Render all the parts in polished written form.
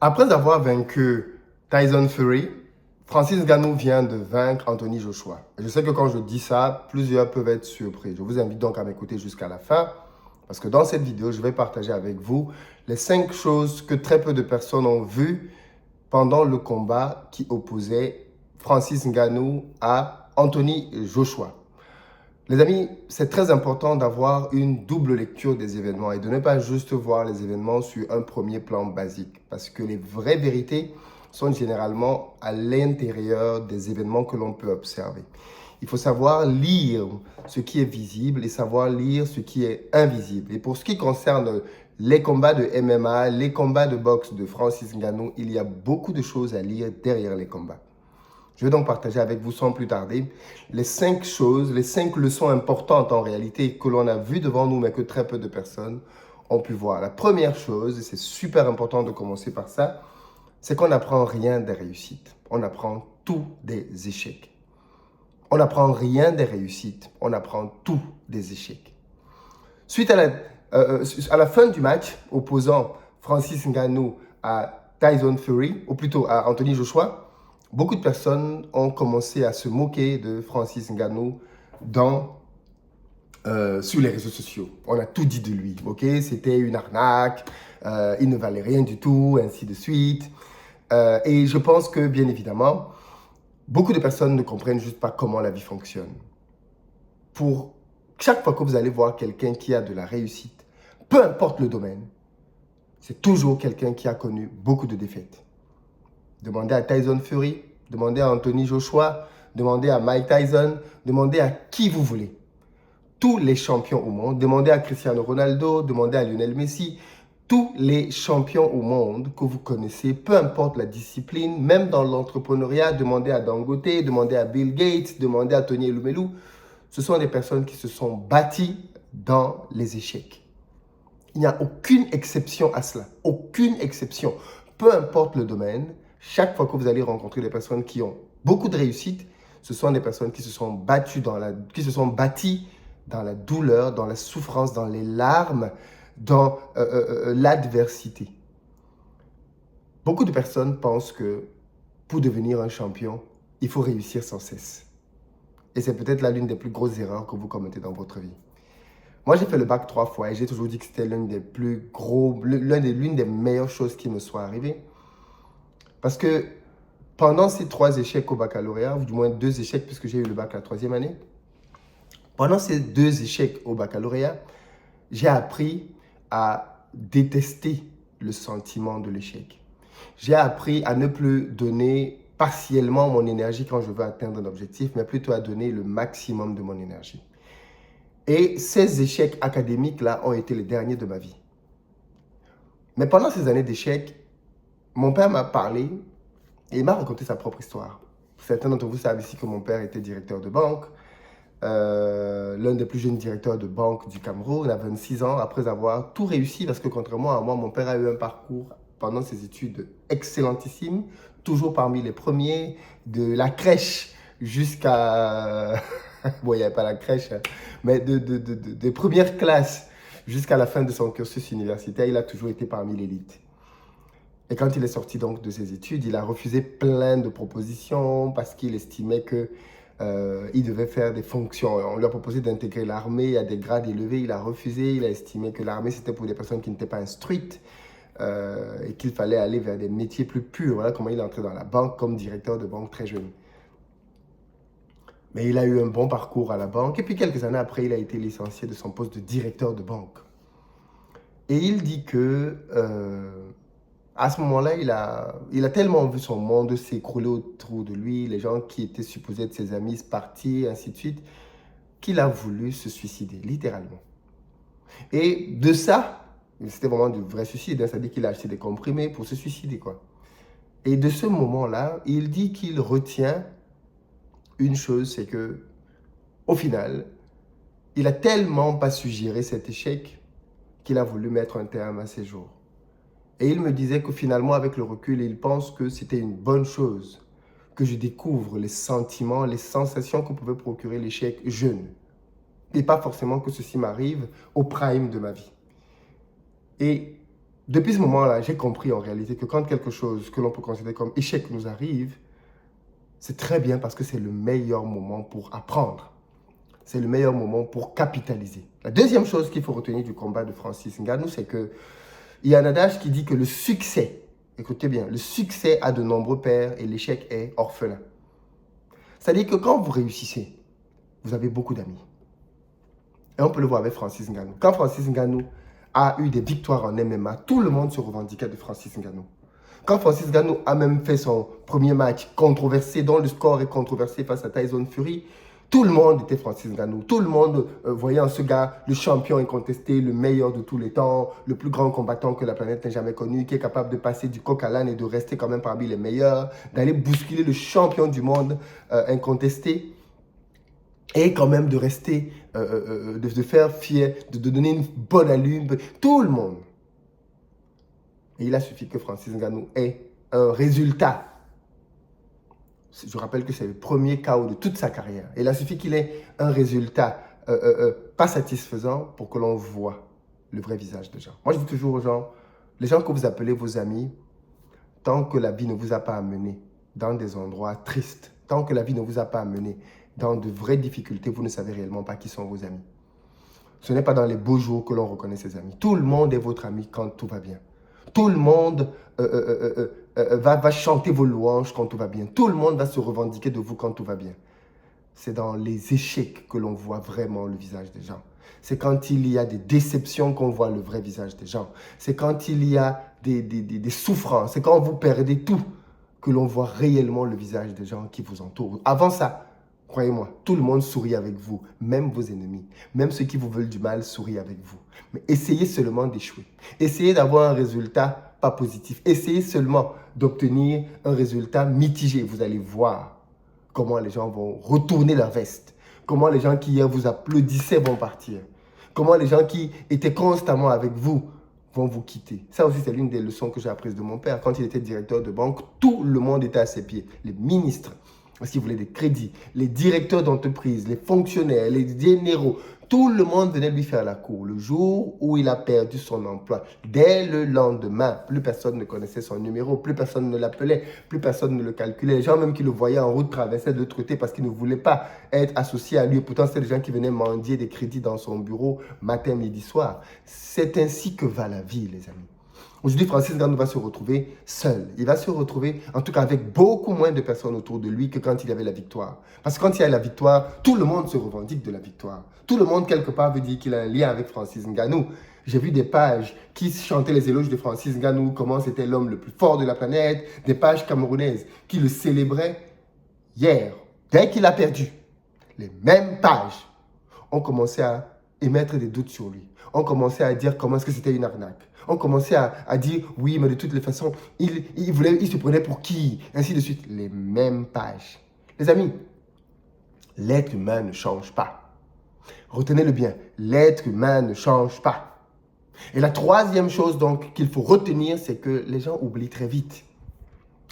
Après avoir vaincu Tyson Fury, Francis Ngannou vient de vaincre Anthony Joshua. Je sais que quand je dis ça, plusieurs peuvent être surpris. Je vous invite donc à m'écouter jusqu'à la fin parce que dans cette vidéo, je vais partager avec vous les 5 choses que très peu de personnes ont vues pendant le combat qui opposait Francis Ngannou à Anthony Joshua. Les amis, c'est très important d'avoir une double lecture des événements et de ne pas juste voir les événements sur un premier plan basique parce que les vraies vérités sont généralement à l'intérieur des événements que l'on peut observer. Il faut savoir lire ce qui est visible et savoir lire ce qui est invisible. Et pour ce qui concerne les combats de MMA, les combats de boxe de Francis Ngannou, il y a beaucoup de choses à lire derrière les combats. Je vais donc partager avec vous sans plus tarder les 5 choses, les 5 leçons importantes en réalité que l'on a vues devant nous mais que très peu de personnes ont pu voir. La première chose, et c'est super important de commencer par ça, c'est qu'on n'apprend rien des réussites. On apprend tout des échecs. On n'apprend rien des réussites, on apprend tout des échecs. Suite à la fin du match opposant Francis Ngannou à Tyson Fury, ou plutôt à Anthony Joshua, beaucoup de personnes ont commencé à se moquer de Francis Ngannou sur les réseaux sociaux. On a tout dit de lui, ok? C'était une arnaque, il ne valait rien du tout, ainsi de suite. Et je pense que, bien évidemment, beaucoup de personnes ne comprennent juste pas comment la vie fonctionne. Pour chaque fois que vous allez voir quelqu'un qui a de la réussite, peu importe le domaine, c'est toujours quelqu'un qui a connu beaucoup de défaites. Demandez à Tyson Fury, demandez à Anthony Joshua, demandez à Mike Tyson, demandez à qui vous voulez. Tous les champions au monde, demandez à Cristiano Ronaldo, demandez à Lionel Messi, tous les champions au monde que vous connaissez, peu importe la discipline, même dans l'entrepreneuriat, demandez à Dangote, demandez à Bill Gates, demandez à Tony Elumelu, ce sont des personnes qui se sont bâties dans les échecs. Il n'y a aucune exception à cela, aucune exception. Peu importe le domaine, chaque fois que vous allez rencontrer des personnes qui ont beaucoup de réussite, ce sont des personnes qui se sont bâties dans la douleur, dans la souffrance, dans les larmes, dans l'adversité. Beaucoup de personnes pensent que pour devenir un champion, il faut réussir sans cesse. Et c'est peut-être là l'une des plus grosses erreurs que vous commettez dans votre vie. Moi, j'ai fait le bac 3 fois et j'ai toujours dit que c'était l'une des meilleures choses qui me soit arrivée. Parce que pendant ces 3 échecs au baccalauréat, ou du moins 2 échecs puisque j'ai eu le bac la 3e année, pendant ces 2 échecs au baccalauréat, j'ai appris à détester le sentiment de l'échec. J'ai appris à ne plus donner partiellement mon énergie quand je veux atteindre un objectif, mais plutôt à donner le maximum de mon énergie. Et ces échecs académiques-là ont été les derniers de ma vie. Mais pendant ces années d'échecs, mon père m'a parlé et il m'a raconté sa propre histoire. Certains d'entre vous savent ici que mon père était directeur de banque, l'un des plus jeunes directeurs de banque du Cameroun, à 26 ans, après avoir tout réussi, parce que contrairement à moi, mon père a eu un parcours pendant ses études excellentissime, toujours parmi les premiers, de la crèche jusqu'à... bon, il n'y avait pas la crèche, hein, mais des premières classes jusqu'à la fin de son cursus universitaire, il a toujours été parmi l'élite. Et quand il est sorti donc de ses études, il a refusé plein de propositions parce qu'il estimait que il devait faire des fonctions. On lui a proposé d'intégrer l'armée à des grades élevés. Il a refusé. Il a estimé que l'armée, c'était pour des personnes qui n'étaient pas instruites et qu'il fallait aller vers des métiers plus purs. Voilà comment il est entré dans la banque comme directeur de banque très jeune. Mais il a eu un bon parcours à la banque. Et puis quelques années après, il a été licencié de son poste de directeur de banque. Et il dit que à ce moment-là, il a tellement vu son monde s'écrouler autour de lui, les gens qui étaient supposés être ses amis partir, ainsi de suite, qu'il a voulu se suicider, littéralement. Et de ça, c'était vraiment du vrai suicide, hein, c'est-à-dire qu'il a acheté des comprimés pour se suicider, quoi. Et de ce moment-là, il dit qu'il retient une chose, c'est que, au final, il a tellement pas su gérer cet échec qu'il a voulu mettre un terme à ses jours. Et il me disait que finalement, avec le recul, il pense que c'était une bonne chose que je découvre les sentiments, les sensations que pouvait procurer l'échec jeune. Et pas forcément que ceci m'arrive au prime de ma vie. Et Depuis ce moment-là, j'ai compris en réalité que quand quelque chose que l'on peut considérer comme échec nous arrive, c'est très bien parce que c'est le meilleur moment pour apprendre. C'est le meilleur moment pour capitaliser. La deuxième chose qu'il faut retenir du combat de Francis Ngannou, c'est qu'il y a un adage qui dit que le succès, écoutez bien, le succès a de nombreux pères et l'échec est orphelin. C'est-à-dire que quand vous réussissez, vous avez beaucoup d'amis. Et on peut le voir avec Francis Ngannou. Quand Francis Ngannou a eu des victoires en MMA, tout le monde se revendiquait de Francis Ngannou. Quand Francis Ngannou a même fait son premier match controversé, dont le score est controversé face à Tyson Fury, tout le monde était Francis Ngannou. Tout le monde voyait en ce gars le champion incontesté, le meilleur de tous les temps, le plus grand combattant que la planète n'ait jamais connu, qui est capable de passer du coq à l'âne et de rester quand même parmi les meilleurs, d'aller bousculer le champion du monde incontesté et quand même de rester, de faire fier, de donner une bonne allure. Tout le monde. Et il a suffi que Francis Ngannou ait un résultat. Je rappelle que c'est le premier KO de toute sa carrière. Il a suffi qu'il ait un résultat pas satisfaisant pour que l'on voit le vrai visage des gens. Moi, je dis toujours aux gens, les gens que vous appelez vos amis, tant que la vie ne vous a pas amené dans des endroits tristes, tant que la vie ne vous a pas amené dans de vraies difficultés, vous ne savez réellement pas qui sont vos amis. Ce n'est pas dans les beaux jours que l'on reconnaît ses amis. Tout le monde est votre ami quand tout va bien. Tout le monde va chanter vos louanges quand tout va bien. Tout le monde va se revendiquer de vous quand tout va bien. C'est dans les échecs que l'on voit vraiment le visage des gens. C'est quand il y a des déceptions qu'on voit le vrai visage des gens. C'est quand il y a des souffrances. C'est quand vous perdez tout que l'on voit réellement le visage des gens qui vous entourent. Avant ça, croyez-moi, tout le monde sourit avec vous, même vos ennemis, même ceux qui vous veulent du mal sourient avec vous. Mais essayez seulement d'échouer. Essayez d'avoir un résultat pas positif. Essayez seulement d'obtenir un résultat mitigé. Vous allez voir comment les gens vont retourner leur veste. Comment les gens qui hier vous applaudissaient vont partir. Comment les gens qui étaient constamment avec vous vont vous quitter. Ça aussi, c'est l'une des leçons que j'ai apprises de mon père. Quand il était directeur de banque, tout le monde était à ses pieds. Les ministres, parce qu'ils voulaient des crédits, les directeurs d'entreprise, les fonctionnaires, les généraux, tout le monde venait lui faire la cour. Le jour où il a perdu son emploi, dès le lendemain, plus personne ne connaissait son numéro, plus personne ne l'appelait, plus personne ne le calculait. Les gens même qui le voyaient en route traversaient de l'autre côté parce qu'ils ne voulaient pas être associés à lui. Pourtant, c'était des gens qui venaient mendier des crédits dans son bureau matin, midi, soir. C'est ainsi que va la vie, les amis. Aujourd'hui, Francis Ngannou va se retrouver seul. Il va se retrouver, en tout cas, avec beaucoup moins de personnes autour de lui que quand il y avait la victoire. Parce que quand il y a la victoire, tout le monde se revendique de la victoire. Tout le monde, quelque part, veut dire qu'il a un lien avec Francis Ngannou. J'ai vu des pages qui chantaient les éloges de Francis Ngannou, comment c'était l'homme le plus fort de la planète, des pages camerounaises qui le célébraient hier, dès qu'il a perdu. Les mêmes pages ont commencé à émettre des doutes sur lui. On commençait à dire comment est-ce que c'était une arnaque. On commençait à dire oui, mais de toutes les façons, il se prenait pour qui, ainsi de suite. Les mêmes pages. Les amis, l'être humain ne change pas. Retenez-le bien, l'être humain ne change pas. Et la troisième chose donc qu'il faut retenir, c'est que les gens oublient très vite.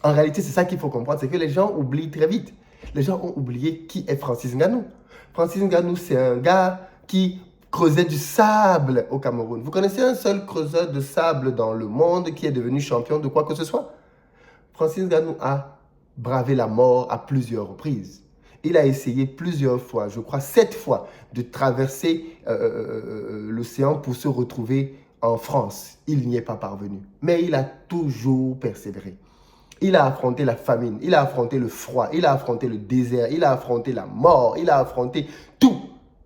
En réalité, c'est ça qu'il faut comprendre, c'est que les gens oublient très vite. Les gens ont oublié qui est Francis Ngannou. Francis Ngannou, c'est un gars qui creusait du sable au Cameroun. Vous connaissez un seul creuseur de sable dans le monde qui est devenu champion de quoi que ce soit? Francis Ngannou a bravé la mort à plusieurs reprises. Il a essayé plusieurs fois, je crois 7 fois, de traverser l'océan pour se retrouver en France. Il n'y est pas parvenu. Mais il a toujours persévéré. Il a affronté la famine, il a affronté le froid, il a affronté le désert, il a affronté la mort, il a affronté tout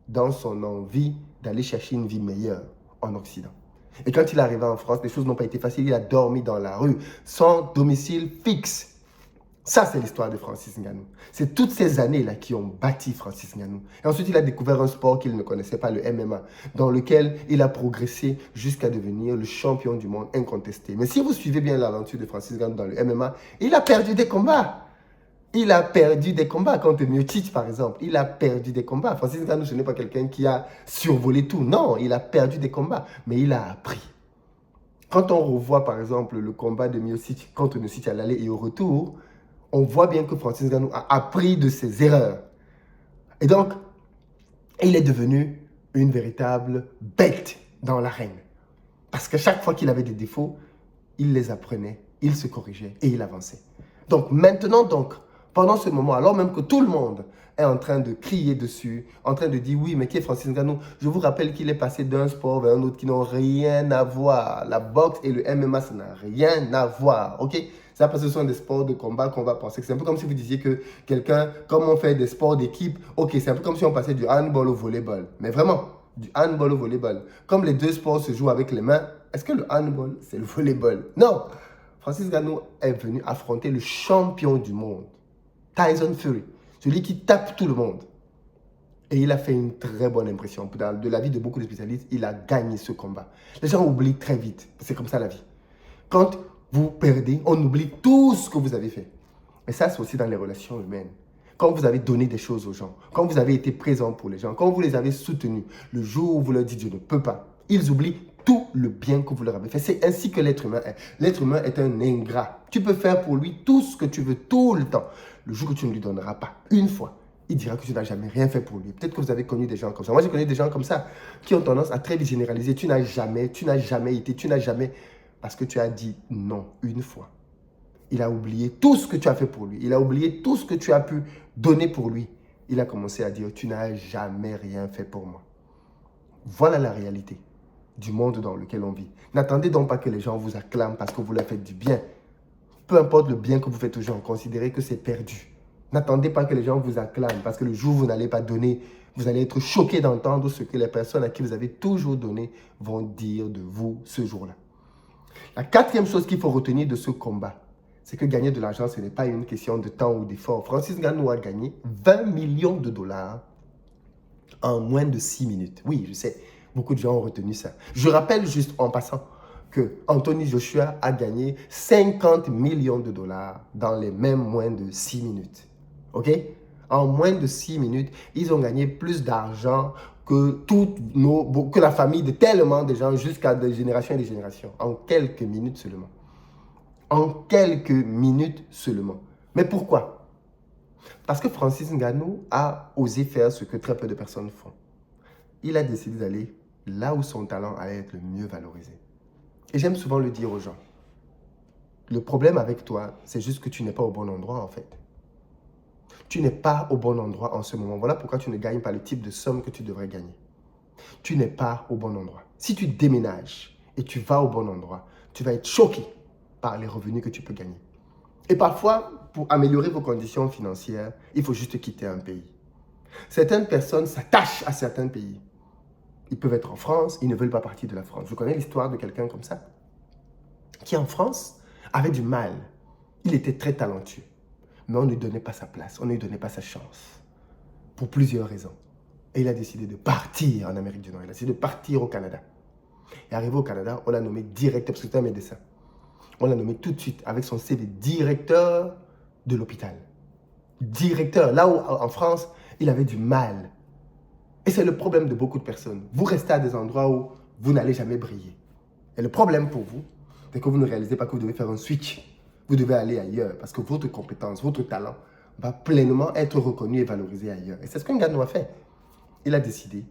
dans son envie d'aller chercher une vie meilleure en Occident. Et quand il est arrivé en France, les choses n'ont pas été faciles. Il a dormi dans la rue, sans domicile fixe. Ça, c'est l'histoire de Francis Ngannou. C'est toutes ces années-là qui ont bâti Francis Ngannou. Et ensuite, il a découvert un sport qu'il ne connaissait pas, le MMA, dans lequel il a progressé jusqu'à devenir le champion du monde incontesté. Mais si vous suivez bien l'aventure de Francis Ngannou dans le MMA, il a perdu des combats. Il a perdu des combats contre Miocic, par exemple. Il a perdu des combats. Francis Ngannou, ce n'est pas quelqu'un qui a survolé tout. Non, il a perdu des combats, mais il a appris. Quand on revoit, par exemple, le combat de Miocic contre Miocic à l'aller et au retour, on voit bien que Francis Ngannou a appris de ses erreurs. Et donc, il est devenu une véritable bête dans l'arène. Parce que chaque fois qu'il avait des défauts, il les apprenait, il se corrigeait et il avançait. Donc maintenant, pendant ce moment, alors même que tout le monde est en train de crier dessus, en train de dire oui, mais qui est Francis Ngannou? Je vous rappelle qu'il est passé d'un sport vers un autre qui n'ont rien à voir. La boxe et le MMA, ça n'a rien à voir, ok? Ça, parce que ce sont des sports de combat qu'on va penser. C'est un peu comme si vous disiez que quelqu'un, comme on fait des sports d'équipe, ok, c'est un peu comme si on passait du handball au volleyball. Mais vraiment, du handball au volleyball. Comme les deux sports se jouent avec les mains, est-ce que le handball, c'est le volleyball? Non! Francis Ngannou est venu affronter le champion du monde, Tyson Fury, celui qui tape tout le monde. Et il a fait une très bonne impression. De l'avis de beaucoup de spécialistes, il a gagné ce combat. Les gens oublient très vite. C'est comme ça la vie. Quand vous perdez, on oublie tout ce que vous avez fait. Et ça, c'est aussi dans les relations humaines. Quand vous avez donné des choses aux gens, quand vous avez été présent pour les gens, quand vous les avez soutenus, le jour où vous leur dites « je ne peux pas », ils oublient tout le bien que vous leur avez fait. C'est ainsi que l'être humain est. L'être humain est un ingrat. Tu peux faire pour lui tout ce que tu veux tout le temps. Le jour que tu ne lui donneras pas une fois, il dira que tu n'as jamais rien fait pour lui. Peut-être que vous avez connu des gens comme ça. Moi, j'ai connu des gens comme ça qui ont tendance à très vite généraliser. Tu n'as jamais été, tu n'as jamais... Parce que tu as dit non une fois. Il a oublié tout ce que tu as fait pour lui. Il a oublié tout ce que tu as pu donner pour lui. Il a commencé à dire, tu n'as jamais rien fait pour moi. Voilà la réalité du monde dans lequel on vit. N'attendez donc pas que les gens vous acclament parce que vous leur faites du bien. Peu importe le bien que vous faites aux gens, considérez que c'est perdu. N'attendez pas que les gens vous acclament parce que le jour où vous n'allez pas donner, vous allez être choqué d'entendre ce que les personnes à qui vous avez toujours donné vont dire de vous ce jour-là. La quatrième chose qu'il faut retenir de ce combat, c'est que gagner de l'argent, ce n'est pas une question de temps ou d'effort. Francis Ngannou a gagné 20 millions de dollars en moins de 6 minutes. Oui, je sais, beaucoup de gens ont retenu ça. Je rappelle juste en passant que Anthony Joshua a gagné 50 millions de dollars dans les mêmes moins de 6 minutes. OK? En moins de 6 minutes, ils ont gagné plus d'argent que la famille de tellement de gens jusqu'à des générations et des générations. En quelques minutes seulement. En quelques minutes seulement. Mais pourquoi? Parce que Francis Ngannou a osé faire ce que très peu de personnes font. Il a décidé d'aller là où son talent allait être le mieux valorisé. Et j'aime souvent le dire aux gens. Le problème avec toi, c'est juste que tu n'es pas au bon endroit en fait. Tu n'es pas au bon endroit en ce moment. Voilà pourquoi tu ne gagnes pas le type de somme que tu devrais gagner. Tu n'es pas au bon endroit. Si tu déménages et tu vas au bon endroit, tu vas être choqué par les revenus que tu peux gagner. Et parfois, pour améliorer vos conditions financières, il faut juste quitter un pays. Certaines personnes s'attachent à certains pays. Ils peuvent être en France, ils ne veulent pas partir de la France. Je connais l'histoire de quelqu'un comme ça, qui en France avait du mal. Il était très talentueux, mais on ne lui donnait pas sa place, on ne lui donnait pas sa chance, pour plusieurs raisons. Et il a décidé de partir en Amérique du Nord, il a décidé de partir au Canada. Et arrivé au Canada, on l'a nommé directeur, parce que c'était un médecin. On l'a nommé tout de suite avec son CV directeur de l'hôpital. Directeur, là où en France, il avait du mal. Et c'est le problème de beaucoup de personnes. Vous restez à des endroits où vous n'allez jamais briller. Et le problème pour vous, c'est que vous ne réalisez pas que vous devez faire un switch. Vous devez aller ailleurs parce que votre compétence, votre talent va pleinement être reconnu et valorisé ailleurs. Et c'est ce qu'un Ngannou a fait. Il a décidé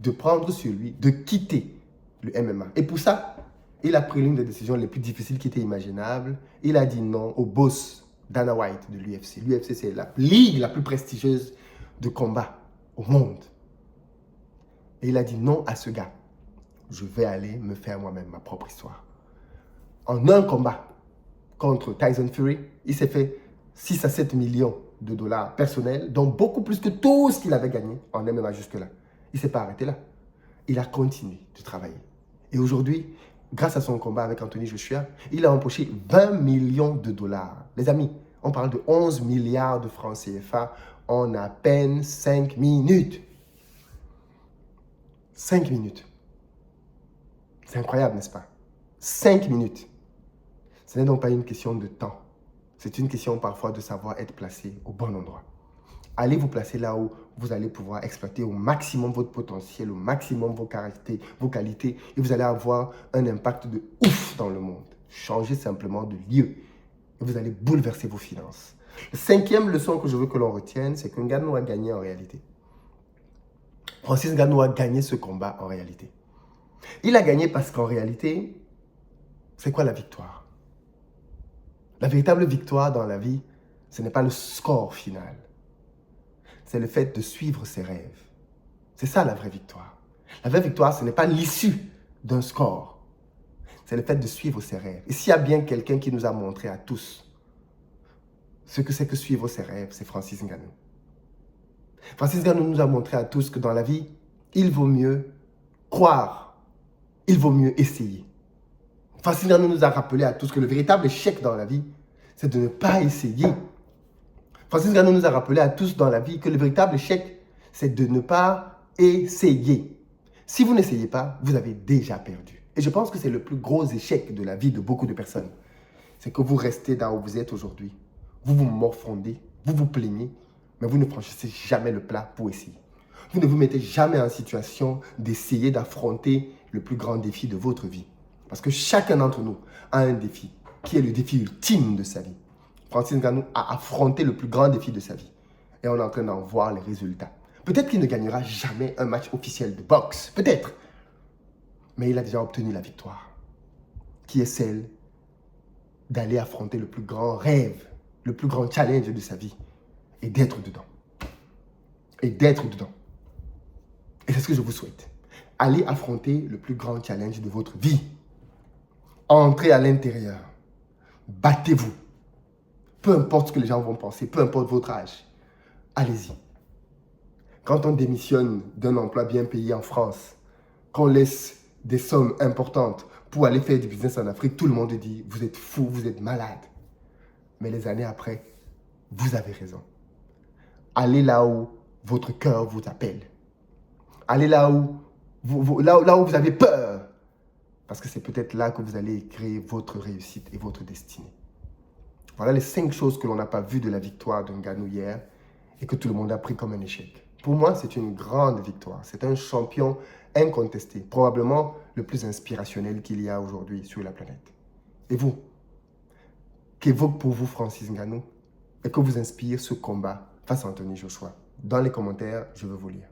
de prendre sur lui, de quitter le MMA. Et pour ça, il a pris l'une des décisions les plus difficiles qui étaient imaginables. Il a dit non au boss Dana White de l'UFC. L'UFC, c'est la ligue la plus prestigieuse de combat au monde. Et il a dit non à ce gars. Je vais aller me faire moi-même ma propre histoire. En un combat contre Tyson Fury, il s'est fait 6 à 7 millions de dollars personnels, donc beaucoup plus que tout ce qu'il avait gagné en MMA jusque-là. Il ne s'est pas arrêté là. Il a continué de travailler. Et aujourd'hui, grâce à son combat avec Anthony Joshua, il a empoché 20 millions de dollars. Les amis, on parle de 11 milliards de francs CFA en à peine 5 minutes. 5 minutes. C'est incroyable, n'est-ce pas? 5 minutes. Ce n'est donc pas une question de temps. C'est une question parfois de savoir être placé au bon endroit. Allez vous placer là où vous allez pouvoir exploiter au maximum votre potentiel, au maximum vos qualités, et vous allez avoir un impact de ouf dans le monde. Changez simplement de lieu et vous allez bouleverser vos finances. La cinquième leçon que je veux que l'on retienne, c'est que Ngannou a gagné en réalité. Francis Ngannou a gagné ce combat en réalité. Il a gagné parce qu'en réalité, c'est quoi la victoire? La véritable victoire dans la vie, ce n'est pas le score final. C'est le fait de suivre ses rêves. C'est ça la vraie victoire. La vraie victoire, ce n'est pas l'issue d'un score. C'est le fait de suivre ses rêves. Et s'il y a bien quelqu'un qui nous a montré à tous ce que c'est que suivre ses rêves, c'est Francis Ngannou. Francis Ngannou nous a montré à tous que dans la vie, il vaut mieux croire, il vaut mieux essayer. Francis Ngannou nous a rappelé à tous que le véritable échec dans la vie, c'est de ne pas essayer. Francis Ngannou nous a rappelé à tous dans la vie que le véritable échec, c'est de ne pas essayer. Si vous n'essayez pas, vous avez déjà perdu. Et je pense que c'est le plus gros échec de la vie de beaucoup de personnes. C'est que vous restez là où vous êtes aujourd'hui. Vous vous morfondez, vous vous plaignez, mais vous ne franchissez jamais le plat pour essayer. Vous ne vous mettez jamais en situation d'essayer d'affronter le plus grand défi de votre vie. Parce que chacun d'entre nous a un défi, qui est le défi ultime de sa vie. Francis Ngannou a affronté le plus grand défi de sa vie. Et on est en train d'en voir les résultats. Peut-être qu'il ne gagnera jamais un match officiel de boxe, peut-être. Mais il a déjà obtenu la victoire, qui est celle d'aller affronter le plus grand rêve, le plus grand challenge de sa vie, et d'être dedans. Et d'être dedans. Et c'est ce que je vous souhaite. Allez affronter le plus grand challenge de votre vie. Entrez à l'intérieur. Battez-vous. Peu importe ce que les gens vont penser, peu importe votre âge. Allez-y. Quand on démissionne d'un emploi bien payé en France, qu'on laisse des sommes importantes pour aller faire du business en Afrique, tout le monde dit, vous êtes fou, vous êtes malade. Mais les années après, vous avez raison. Allez là où votre cœur vous appelle. Allez là où vous avez peur. Parce que c'est peut-être là que vous allez créer votre réussite et votre destinée. Voilà les 5 choses que l'on n'a pas vues de la victoire de Ngannou hier et que tout le monde a pris comme un échec. Pour moi, c'est une grande victoire. C'est un champion incontesté, probablement le plus inspirationnel qu'il y a aujourd'hui sur la planète. Et vous, qu'évoque pour vous Francis Ngannou et que vous inspire ce combat face à Anthony Joshua? Dans les commentaires, je veux vous lire.